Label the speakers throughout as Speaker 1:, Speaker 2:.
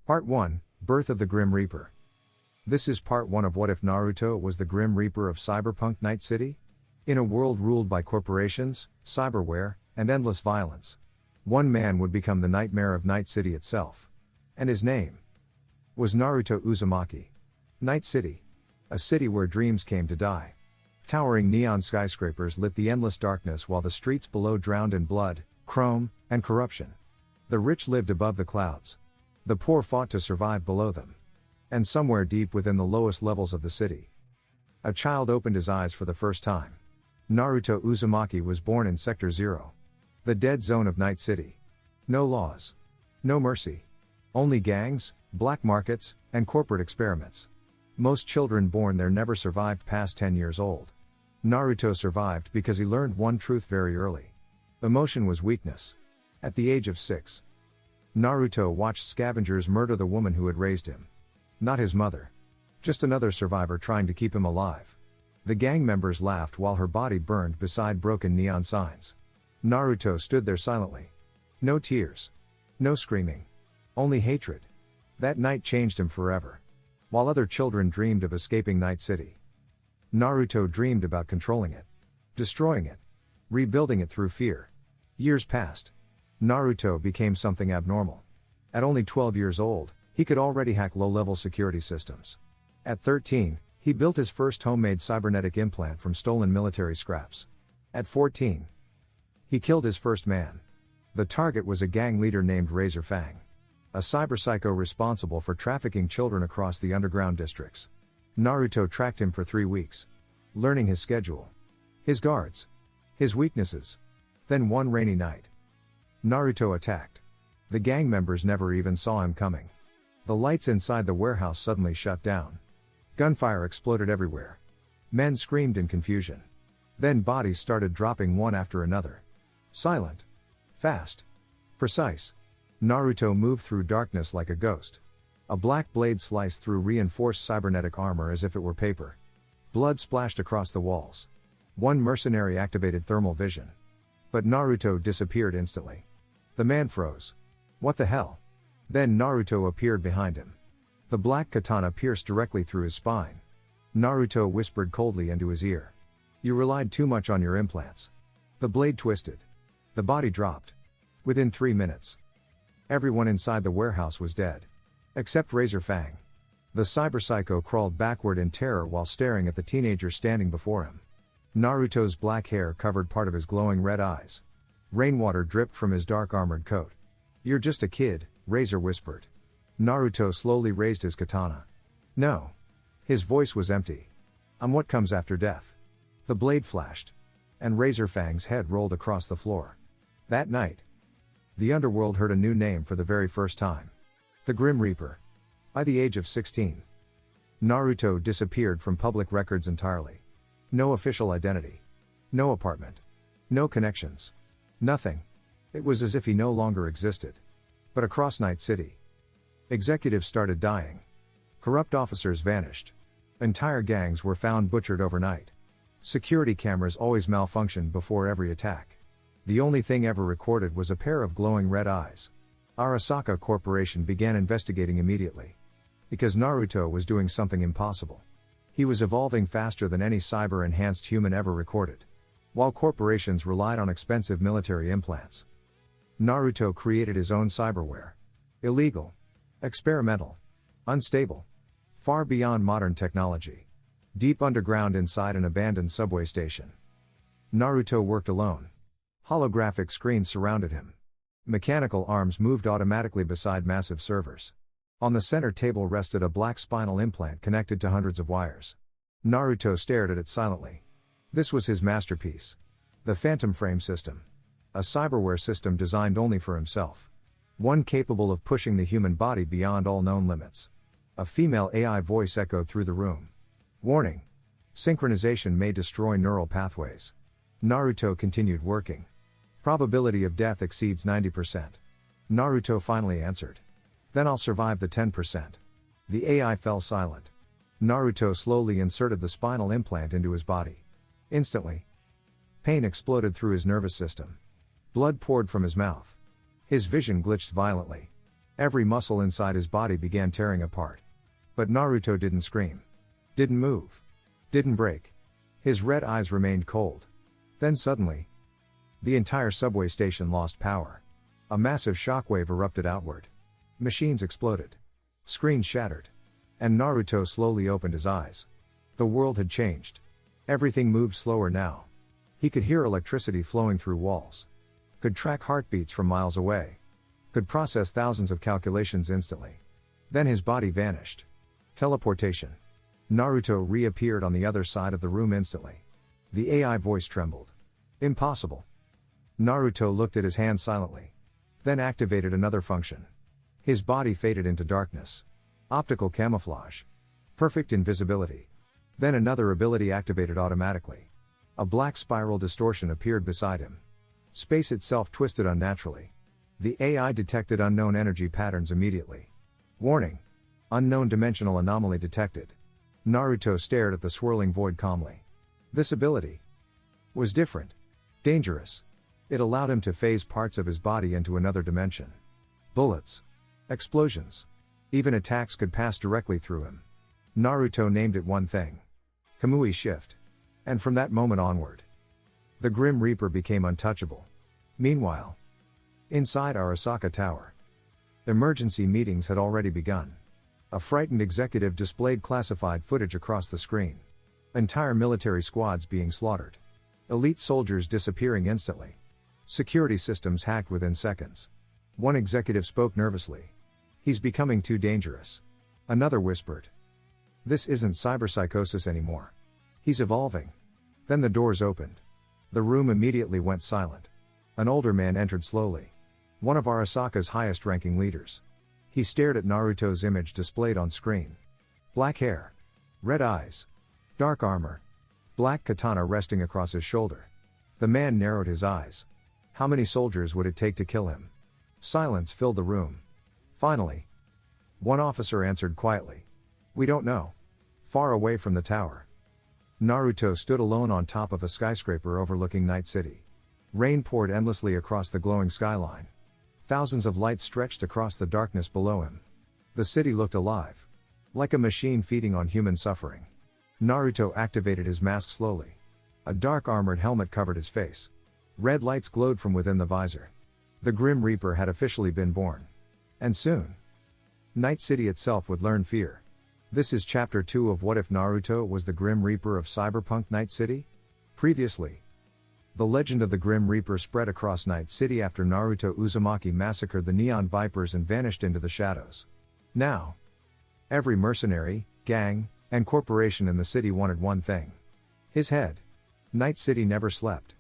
Speaker 1: Part 1, Birth of the Grim Reaper. This is part 1 of What If Naruto was the Grim Reaper of Cyberpunk Night City? In a world ruled by corporations, cyberware, and endless violence, one man would become the nightmare of Night City itself. And his name was Naruto Uzumaki. Night City. A city where dreams came to die. Towering neon skyscrapers lit the endless darkness while the streets below drowned in blood, chrome, and corruption. The rich lived above the clouds. The poor fought to survive below them. And somewhere deep within the lowest levels of the city, a child opened his eyes for the first time. Naruto Uzumaki was born in Sector 0. The dead zone of Night City. No laws. No mercy. Only gangs, black markets, and corporate experiments. Most children born there never survived past 10 years old. Naruto survived because he learned one truth very early. Emotion was weakness. At the age of 6. Naruto watched scavengers murder the woman who had raised him. Not his mother. Just another survivor trying to keep him alive. The gang members laughed while her body burned beside broken neon signs. Naruto stood there silently. No tears. No screaming. Only hatred. That night changed him forever. While other children dreamed of escaping Night City, Naruto dreamed about controlling it. Destroying it. Rebuilding it through fear. Years passed. Naruto became something abnormal. At only 12 years old, he could already hack low-level security systems. At 13, he built his first homemade cybernetic implant from stolen military scraps. At 14, he killed his first man. The target was a gang leader named Razor Fang, a cyberpsycho responsible for trafficking children across the underground districts. Naruto tracked him for 3 weeks, learning his schedule, his guards, his weaknesses. Then one rainy night, Naruto attacked. The gang members never even saw him coming. The lights inside the warehouse suddenly shut down. Gunfire exploded everywhere. Men screamed in confusion. Then bodies started dropping one after another. Silent. Fast. Precise. Naruto moved through darkness like a ghost. A black blade sliced through reinforced cybernetic armor as if it were paper. Blood splashed across the walls. One mercenary activated thermal vision. But Naruto disappeared instantly. The man froze. What the hell? Then Naruto appeared behind him. The black katana pierced directly through his spine. Naruto whispered coldly into his ear. You relied too much on your implants. The blade twisted. The body dropped. Within 3 minutes, everyone inside the warehouse was dead. Except Razor Fang. The cyberpsycho crawled backward in terror while staring at the teenager standing before him. Naruto's black hair covered part of his glowing red eyes. Rainwater dripped from his dark armored coat. You're just a kid, Razor whispered. Naruto slowly raised his katana. No. His voice was empty. I'm what comes after death. The blade flashed. And Razor Fang's head rolled across the floor. That night, the underworld heard a new name for the very first time. The Grim Reaper. By the age of 16, Naruto disappeared from public records entirely. No official identity. No apartment. No connections. Nothing. It was as if he no longer existed. But across Night City, executives started dying. Corrupt officers vanished. Entire gangs were found butchered overnight. Security cameras always malfunctioned before every attack. The only thing ever recorded was a pair of glowing red eyes. Arasaka Corporation began investigating immediately. Because Naruto was doing something impossible. He was evolving faster than any cyber-enhanced human ever recorded. While corporations relied on expensive military implants, Naruto created his own cyberware. Illegal. Experimental. Unstable. Far beyond modern technology. Deep underground inside an abandoned subway station. Naruto worked alone. Holographic screens surrounded him. Mechanical arms moved automatically beside massive servers. On the center table rested a black spinal implant connected to hundreds of wires. Naruto stared at it silently. This was his masterpiece. The Phantom Frame System. A cyberware system designed only for himself. One capable of pushing the human body beyond all known limits. A female AI voice echoed through the room. Warning. Synchronization may destroy neural pathways. Naruto continued working. Probability of death exceeds 90%. Naruto finally answered. Then I'll survive the 10%. The AI fell silent. Naruto slowly inserted the spinal implant into his body. Instantly, pain exploded through his nervous system. Blood poured from his mouth. His vision glitched violently. Every muscle inside his body began tearing apart. But Naruto didn't scream. Didn't move. Didn't break. His red eyes remained cold. Then suddenly, the entire subway station lost power. A massive shockwave erupted outward. Machines exploded. Screens shattered. And Naruto slowly opened his eyes. The world had changed. Everything moved slower now. He could hear electricity flowing through walls. Could track heartbeats from miles away. Could process thousands of calculations instantly. Then his body vanished. Teleportation. Naruto reappeared on the other side of the room instantly. The AI voice trembled. Impossible. Naruto looked at his hand silently. Then activated another function. His body faded into darkness. Optical camouflage. Perfect invisibility. Then another ability activated automatically. A black spiral distortion appeared beside him. Space itself twisted unnaturally. The AI detected unknown energy patterns immediately. Warning. Unknown dimensional anomaly detected. Naruto stared at the swirling void calmly. This ability was different. Dangerous. It allowed him to phase parts of his body into another dimension. Bullets. Explosions. Even attacks could pass directly through him. Naruto named it one thing. Kamui Shift. And from that moment onward, the Grim Reaper became untouchable. Meanwhile, inside Arasaka Tower, emergency meetings had already begun. A frightened executive displayed classified footage across the screen. Entire military squads being slaughtered. Elite soldiers disappearing instantly. Security systems hacked within seconds. One executive spoke nervously. He's becoming too dangerous. Another whispered. This isn't cyberpsychosis anymore. He's evolving. Then the doors opened. The room immediately went silent. An older man entered slowly. One of Arasaka's highest-ranking leaders. He stared at Naruto's image displayed on screen. Black hair. Red eyes. Dark armor. Black katana resting across his shoulder. The man narrowed his eyes. How many soldiers would it take to kill him? Silence filled the room. Finally, one officer answered quietly. We don't know. Far away from the tower. Naruto stood alone on top of a skyscraper overlooking Night City. Rain poured endlessly across the glowing skyline. Thousands of lights stretched across the darkness below him. The city looked alive. Like a machine feeding on human suffering. Naruto activated his mask slowly. A dark armored helmet covered his face. Red lights glowed from within the visor. The Grim Reaper had officially been born. And soon, Night City itself would learn fear. This is Chapter 2 of What If Naruto Was the Grim Reaper of Cyberpunk Night City? Previously, the legend of the Grim Reaper spread across Night City after Naruto Uzumaki massacred the Neon Vipers and vanished into the shadows. Now, every mercenary, gang, and corporation in the city wanted one thing. His head. Night City never slept.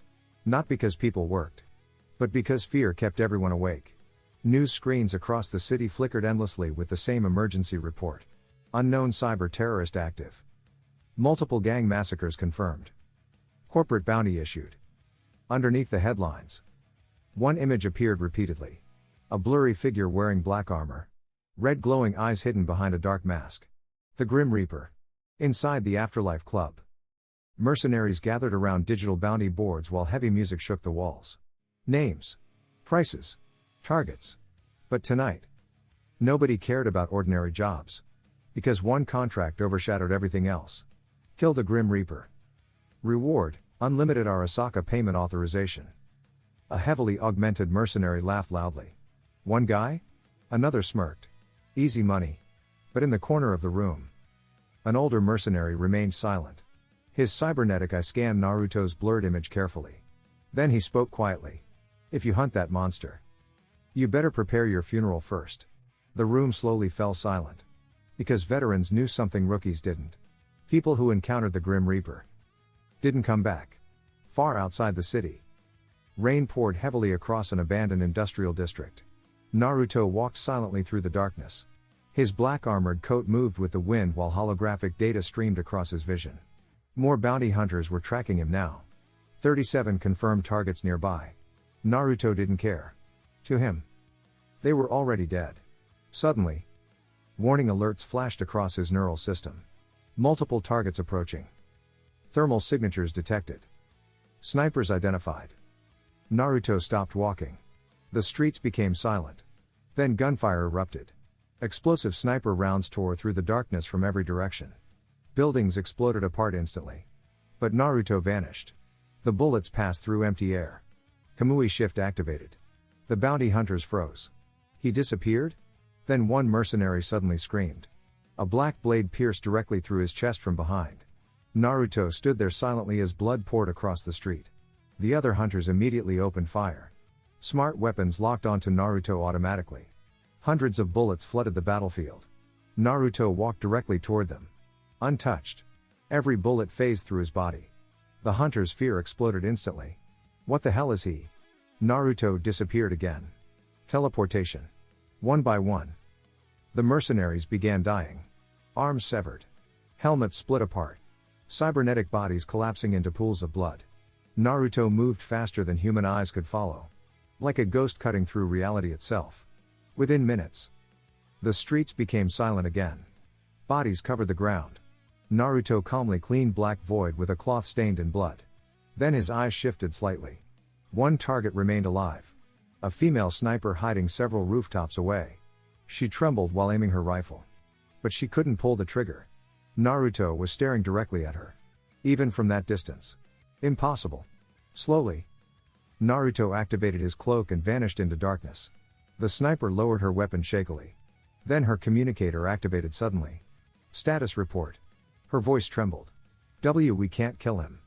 Speaker 1: Not because people worked. But because fear kept everyone awake. News screens across the city flickered endlessly with the same emergency report. Unknown cyber terrorist active. Multiple gang massacres confirmed. Corporate bounty issued. Underneath the headlines, one image appeared repeatedly. A blurry figure wearing black armor. Red glowing eyes hidden behind a dark mask. The Grim Reaper. Inside the Afterlife Club. Mercenaries gathered around digital bounty boards while heavy music shook the walls. Names. Prices. Targets. But tonight, nobody cared about ordinary jobs. Because one contract overshadowed everything else. Kill the Grim Reaper. Reward, unlimited Arasaka payment authorization. A heavily augmented mercenary laughed loudly. One guy? Another smirked. Easy money. But in the corner of the room, an older mercenary remained silent. His cybernetic eye scanned Naruto's blurred image carefully. Then he spoke quietly. If you hunt that monster, you better prepare your funeral first. The room slowly fell silent. Because veterans knew something rookies didn't. People who encountered the Grim Reaper didn't come back. Far outside the city, rain poured heavily across an abandoned industrial district. Naruto walked silently through the darkness. His black armored coat moved with the wind while holographic data streamed across his vision. More bounty hunters were tracking him now. 37 confirmed targets nearby. Naruto didn't care. To him, they were already dead. Suddenly, warning alerts flashed across his neural system. Multiple targets approaching. Thermal signatures detected. Snipers identified. Naruto stopped walking. The streets became silent. Then gunfire erupted. Explosive sniper rounds tore through the darkness from every direction. Buildings exploded apart instantly. But Naruto vanished. The bullets passed through empty air. Kamui shift activated. The bounty hunters froze. He disappeared? Then one mercenary suddenly screamed. A black blade pierced directly through his chest from behind. Naruto stood there silently as blood poured across the street. The other hunters immediately opened fire. Smart weapons locked onto Naruto automatically. Hundreds of bullets flooded the battlefield. Naruto walked directly toward them. Untouched. Every bullet phased through his body. The hunter's fear exploded instantly. What the hell is he? Naruto disappeared again. Teleportation. One by one. The mercenaries began dying. Arms severed. Helmets split apart. Cybernetic bodies collapsing into pools of blood. Naruto moved faster than human eyes could follow. Like a ghost cutting through reality itself. Within minutes, the streets became silent again. Bodies covered the ground. Naruto calmly cleaned black void with a cloth stained in blood. Then his eyes shifted slightly. One target remained alive. A female sniper hiding several rooftops away. She trembled while aiming her rifle. But she couldn't pull the trigger. Naruto was staring directly at her. Even from that distance. Impossible. Slowly, Naruto activated his cloak and vanished into darkness. The sniper lowered her weapon shakily. Then her communicator activated suddenly. Status report. Her voice trembled. We can't kill him.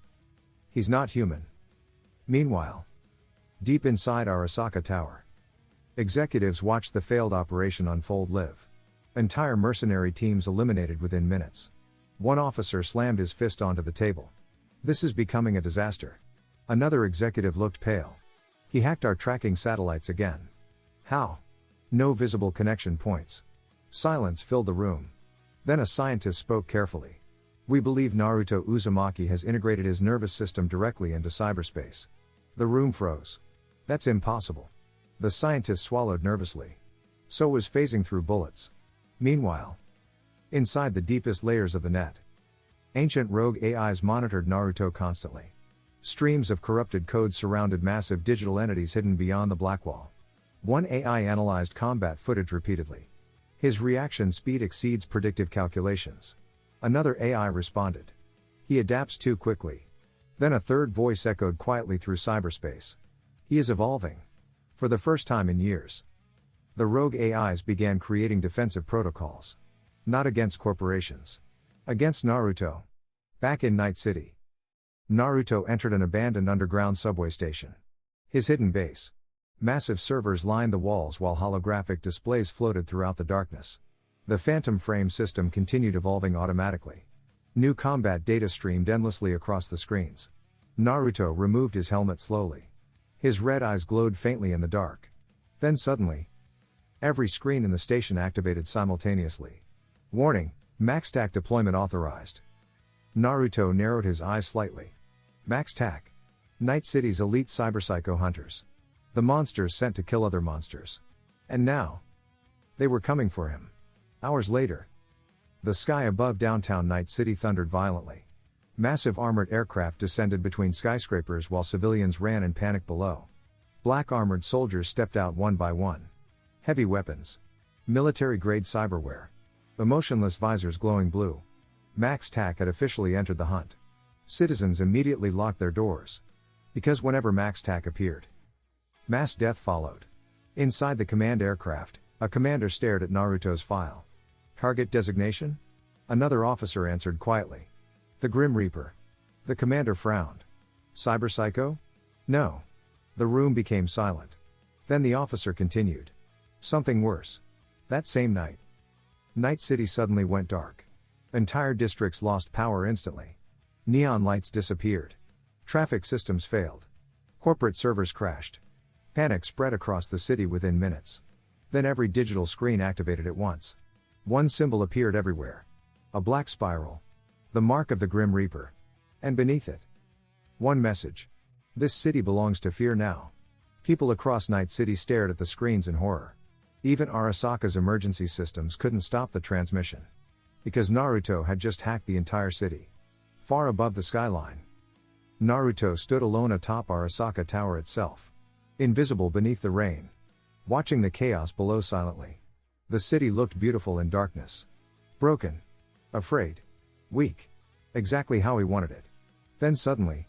Speaker 1: He's not human. Meanwhile, deep inside Arasaka Tower, executives watched the failed operation unfold live. Entire mercenary teams eliminated within minutes. One officer slammed his fist onto the table. This is becoming a disaster. Another executive looked pale. He hacked our tracking satellites again. How? No visible connection points. Silence filled the room. Then a scientist spoke carefully. We believe Naruto Uzumaki has integrated his nervous system directly into cyberspace. The room froze. That's impossible. The scientist swallowed nervously. So was phasing through bullets. Meanwhile, inside the deepest layers of the net, ancient rogue AIs monitored Naruto constantly. Streams of corrupted code surrounded massive digital entities hidden beyond the black wall. One AI analyzed combat footage repeatedly. His reaction speed exceeds predictive calculations. Another AI responded. He adapts too quickly. Then a third voice echoed quietly through cyberspace. He is evolving. For the first time in years, the rogue AIs began creating defensive protocols. Not against corporations. Against Naruto. Back in Night City, Naruto entered an abandoned underground subway station. His hidden base. Massive servers lined the walls while holographic displays floated throughout the darkness. The phantom frame system continued evolving automatically. New combat data streamed endlessly across the screens. Naruto removed his helmet slowly. His red eyes glowed faintly in the dark. Then suddenly, every screen in the station activated simultaneously. Warning, MaxTac deployment authorized. Naruto narrowed his eyes slightly. MaxTac. Night City's elite cyberpsycho hunters. The monsters sent to kill other monsters. And now, they were coming for him. Hours later, the sky above downtown Night City thundered violently. Massive armored aircraft descended between skyscrapers while civilians ran in panic below. Black armored soldiers stepped out one by one. Heavy weapons. Military-grade cyberware. Emotionless visors glowing blue. MaxTac had officially entered the hunt. Citizens immediately locked their doors. Because whenever MaxTac appeared, mass death followed. Inside the command aircraft, a commander stared at Naruto's file. Target designation? Another officer answered quietly. The Grim Reaper. The commander frowned. Cyberpsycho? No. The room became silent. Then the officer continued. Something worse. That same night, Night City suddenly went dark. Entire districts lost power instantly. Neon lights disappeared. Traffic systems failed. Corporate servers crashed. Panic spread across the city within minutes. Then every digital screen activated at once. One symbol appeared everywhere. A black spiral. The mark of the Grim Reaper. And beneath it, one message. This city belongs to fear now. People across Night City stared at the screens in horror. Even Arasaka's emergency systems couldn't stop the transmission. Because Naruto had just hacked the entire city. Far above the skyline, Naruto stood alone atop Arasaka Tower itself. Invisible beneath the rain. watching the chaos below silently. The city looked beautiful in darkness. Broken. Afraid. Weak. Exactly how he wanted it. Then suddenly,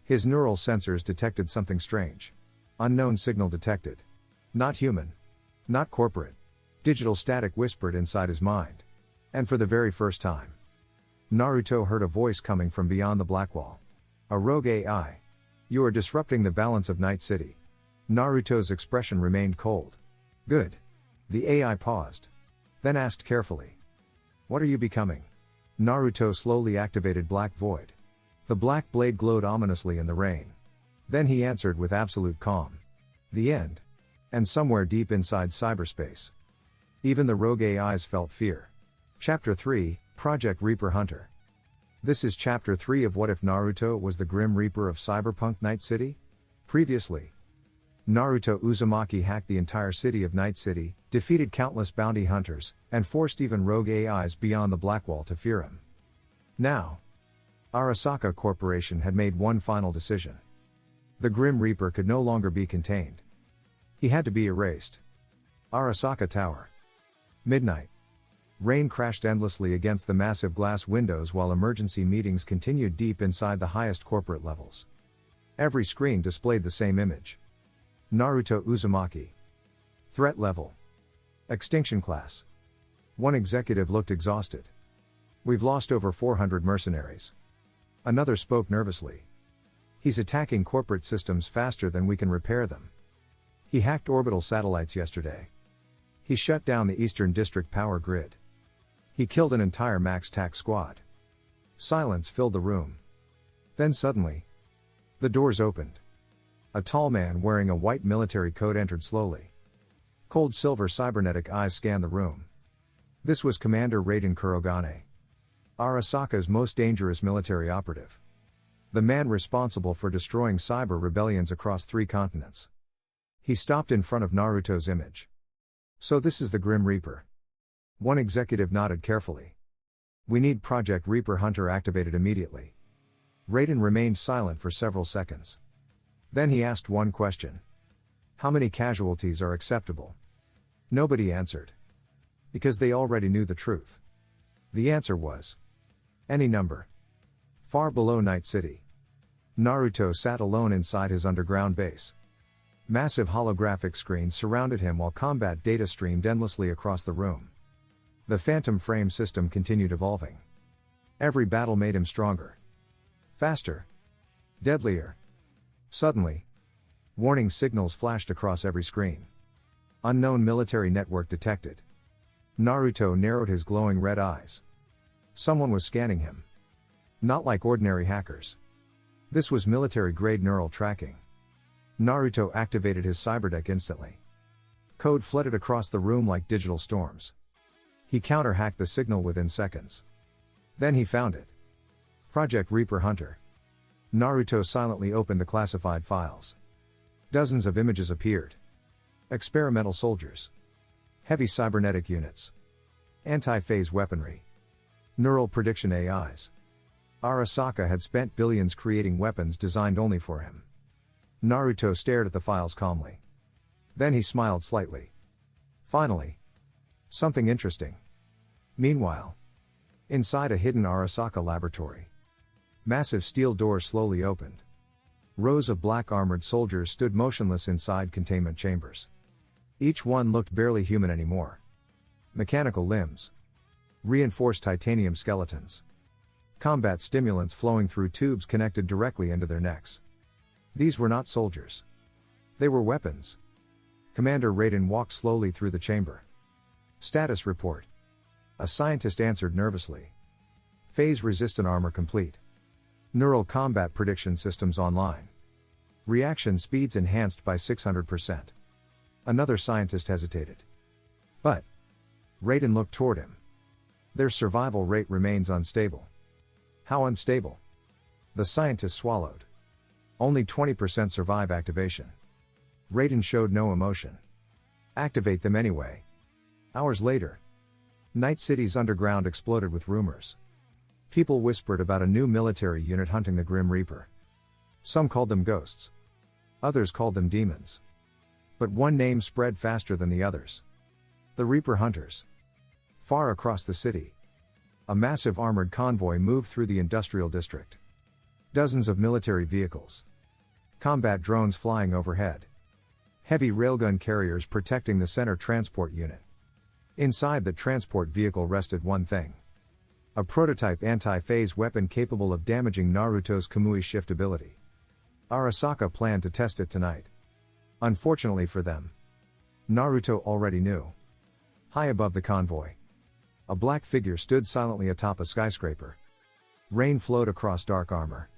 Speaker 1: his neural sensors detected something strange. Unknown signal detected. Not human. Not corporate. Digital static whispered inside his mind. And for the very first time, Naruto heard a voice coming from beyond the black wall. A rogue AI. You are disrupting the balance of Night City. Naruto's expression remained cold. Good. The AI paused. Then asked carefully. What are you becoming? Naruto slowly activated Black Void. The black blade glowed ominously in the rain. Then he answered with absolute calm. The end. And somewhere deep inside cyberspace, even the rogue AIs felt fear. Chapter 3, Project Reaper Hunter. This is Chapter 3 of What If Naruto Was the Grim Reaper of Cyberpunk Night City? Previously, Naruto Uzumaki hacked the entire city of Night City, defeated countless bounty hunters, and forced even rogue AIs beyond the Blackwall to fear him. Now, Arasaka Corporation had made one final decision. The Grim Reaper could no longer be contained. He had to be erased. Arasaka Tower. Midnight. Rain crashed endlessly against the massive glass windows while emergency meetings continued deep inside the highest corporate levels. Every screen displayed the same image. Naruto Uzumaki. Threat level. Extinction class. One executive looked exhausted. We've lost over 400 mercenaries. Another spoke nervously. He's attacking corporate systems faster than we can repair them. He hacked orbital satellites yesterday. He shut down the Eastern District power grid. He killed an entire Max Tac squad. Silence filled the room. Then suddenly, the doors opened. A tall man wearing a white military coat entered slowly. Cold silver cybernetic eyes scanned the room. This was Commander Raiden Kurogane, Arasaka's most dangerous military operative. The man responsible for destroying cyber rebellions across 3 continents. He stopped in front of Naruto's image. So this is the Grim Reaper. One executive nodded carefully. We need Project Reaper Hunter activated immediately. Raiden remained silent for several seconds. Then he asked one question. How many casualties are acceptable? Nobody answered. Because they already knew the truth. The answer was any number. Far below Night City, Naruto sat alone inside his underground base. Massive holographic screens surrounded him while combat data streamed endlessly across the room. The phantom frame system continued evolving. Every battle made him stronger. Faster. Deadlier. Suddenly, warning signals flashed across every screen. Unknown military network detected. Naruto narrowed his glowing red eyes. Someone was scanning him. Not like ordinary hackers. This was military-grade neural tracking. Naruto activated his cyberdeck instantly. Code flooded across the room like digital storms. He counter-hacked the signal within seconds. Then he found it. Project Reaper Hunter. Naruto silently opened the classified files. Dozens of images appeared. Experimental soldiers. Heavy cybernetic units. Anti-phase weaponry. Neural prediction AIs. Arasaka had spent billions creating weapons designed only for him. Naruto stared at the files calmly. Then he smiled slightly. Finally. Something interesting. Meanwhile, inside a hidden Arasaka laboratory, massive steel doors slowly opened. Rows of black armored soldiers stood motionless inside containment chambers. Each one looked barely human anymore. Mechanical limbs. Reinforced titanium skeletons. Combat stimulants flowing through tubes connected directly into their necks. These were not soldiers. They were weapons. Commander Raiden walked slowly through the chamber. Status report. A scientist answered nervously. Phase-resistant armor complete. Neural combat prediction systems online. Reaction speeds enhanced by 600%. Another scientist hesitated. But Raiden looked toward him. Their survival rate remains unstable. How unstable? The scientist swallowed. Only 20% survive activation. Raiden showed no emotion. Activate them anyway. Hours later, Night City's underground exploded with rumors. People whispered about a new military unit hunting the Grim Reaper. Some called them ghosts. Others called them demons. But one name spread faster than the others. The Reaper Hunters. Far across the city, a massive armored convoy moved through the industrial district. Dozens of military vehicles. Combat drones flying overhead. Heavy railgun carriers protecting the center transport unit. Inside the transport vehicle rested one thing. A prototype anti-phase weapon capable of damaging Naruto's Kamui shift ability. Arasaka planned to test it tonight. Unfortunately for them, Naruto already knew. High above the convoy, a black figure stood silently atop a skyscraper. Rain flowed across dark armor.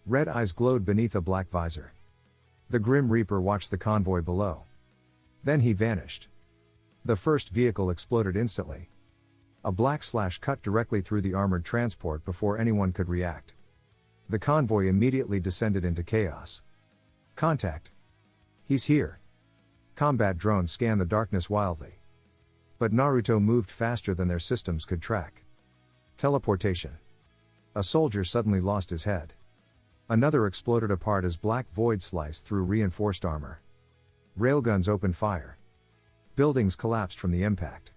Speaker 1: Red eyes glowed beneath a black visor. The Grim Reaper watched the convoy below. Then he vanished. The first vehicle exploded instantly. A black slash cut directly through the armored transport before anyone could react. The convoy immediately descended into chaos. Contact. He's here. Combat drones scanned the darkness wildly. But Naruto moved faster than their systems could track. Teleportation. A soldier suddenly lost his head. Another exploded apart as black void sliced through reinforced armor. Railguns opened fire. Buildings collapsed from the impact.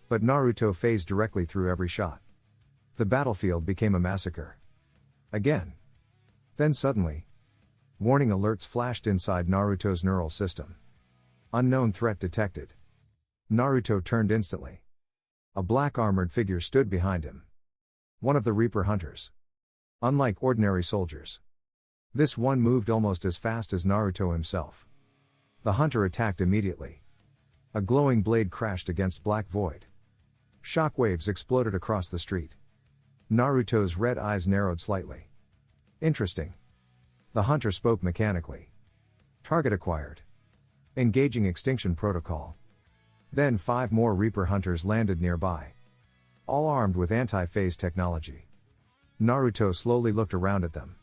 Speaker 1: But Naruto phased directly through every shot. The battlefield became a massacre. Again. Then suddenly, warning alerts flashed inside Naruto's neural system. Unknown threat detected. Naruto turned instantly. A black armored figure stood behind him. One of the Reaper Hunters. Unlike ordinary soldiers, this one moved almost as fast as Naruto himself. The hunter attacked immediately. A glowing blade crashed against black void. Shockwaves exploded across the street. Naruto's red eyes narrowed slightly. Interesting. The hunter spoke mechanically. Target acquired. Engaging extinction protocol. Then 5 more Reaper Hunters landed nearby. All armed with anti-phase technology. Naruto slowly looked around at them.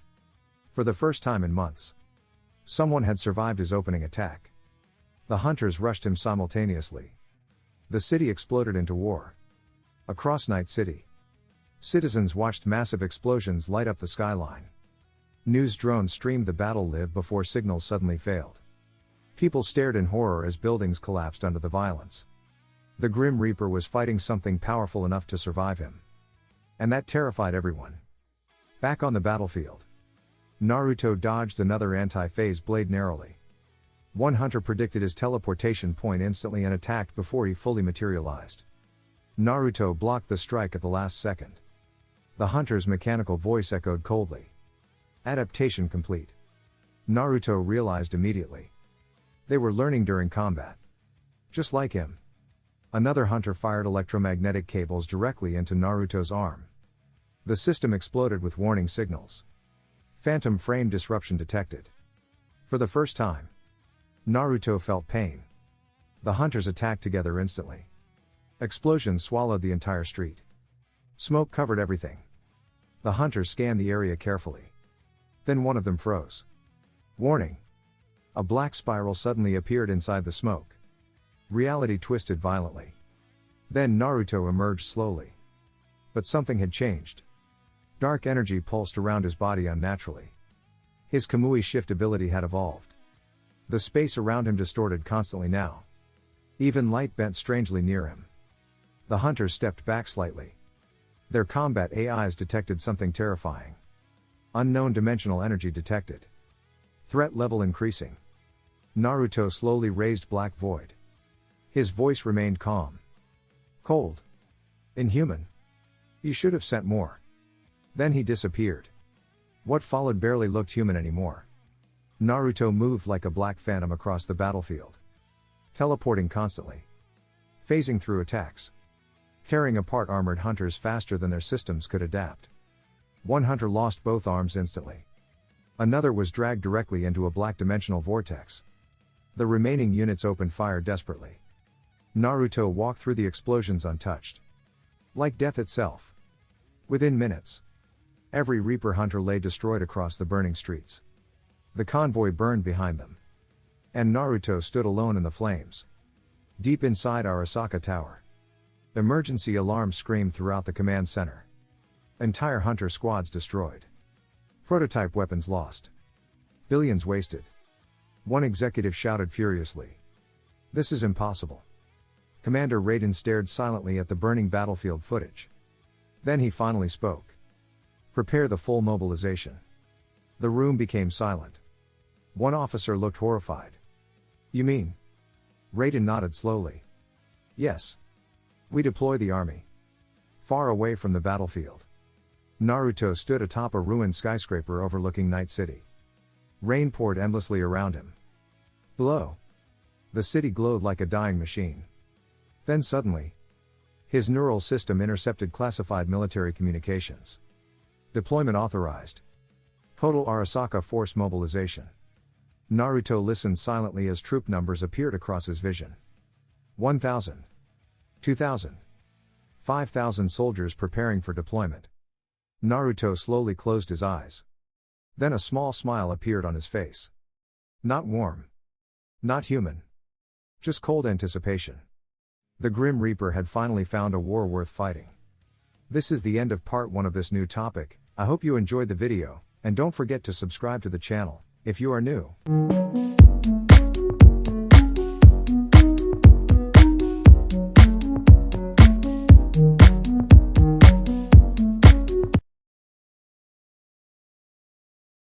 Speaker 1: For the first time in months, someone had survived his opening attack. The hunters rushed him simultaneously. The city exploded into war. Across Night City, citizens watched massive explosions light up the skyline. News drones streamed the battle live before signals suddenly failed. People stared in horror as buildings collapsed under the violence. The Grim Reaper was fighting something powerful enough to survive him. And that terrified everyone. Back on the battlefield, Naruto dodged another anti-phase blade narrowly. One hunter predicted his teleportation point instantly and attacked before he fully materialized. Naruto blocked the strike at the last second. The hunter's mechanical voice echoed coldly. Adaptation complete. Naruto realized immediately. They were learning during combat. Just like him. Another hunter fired electromagnetic cables directly into Naruto's arm. The system exploded with warning signals. Phantom frame disruption detected. For the first time, Naruto felt pain. The hunters attacked together instantly. Explosions swallowed the entire street. Smoke covered everything. The hunters scanned the area carefully. Then one of them froze. Warning. A black spiral suddenly appeared inside the smoke. Reality twisted violently. Then Naruto emerged slowly. But something had changed. Dark energy pulsed around his body unnaturally. His Kamui shift ability had evolved. The space around him distorted constantly now. Even light bent strangely near him. The hunters stepped back slightly. Their combat AIs detected something terrifying. Unknown dimensional energy detected. Threat level increasing. Naruto slowly raised black void. His voice remained calm. Cold. Inhuman. You should have sent more. Then he disappeared. What followed barely looked human anymore. Naruto moved like a black phantom across the battlefield. Teleporting constantly. Phasing through attacks. Tearing apart armored hunters faster than their systems could adapt. One hunter lost both arms instantly. Another was dragged directly into a black dimensional vortex. The remaining units opened fire desperately. Naruto walked through the explosions untouched. Like death itself. Within minutes, every Reaper hunter lay destroyed across the burning streets. The convoy burned behind them. And Naruto stood alone in the flames. Deep inside Arasaka Tower. Emergency alarms screamed throughout the command center. Entire hunter squads destroyed. Prototype weapons lost. Billions wasted. One executive shouted furiously. This is impossible. Commander Raiden stared silently at the burning battlefield footage. Then he finally spoke. Prepare the full mobilization. The room became silent. One officer looked horrified. You mean? Raiden nodded slowly. Yes. We deploy the army. Far away from the battlefield. Naruto stood atop a ruined skyscraper overlooking Night City. Rain poured endlessly around him. Below. The city glowed like a dying machine. Then suddenly, his neural system intercepted classified military communications. Deployment authorized. Total Arasaka force mobilization. Naruto listened silently as troop numbers appeared across his vision. 1,000. 2,000. 5,000 soldiers preparing for deployment. Naruto slowly closed his eyes. Then a small smile appeared on his face. Not warm. Not human. Just cold anticipation. The Grim Reaper had finally found a war worth fighting. This is the end of part 1 of this new topic. I hope you enjoyed the video, and don't forget to subscribe to the channel, if you are new.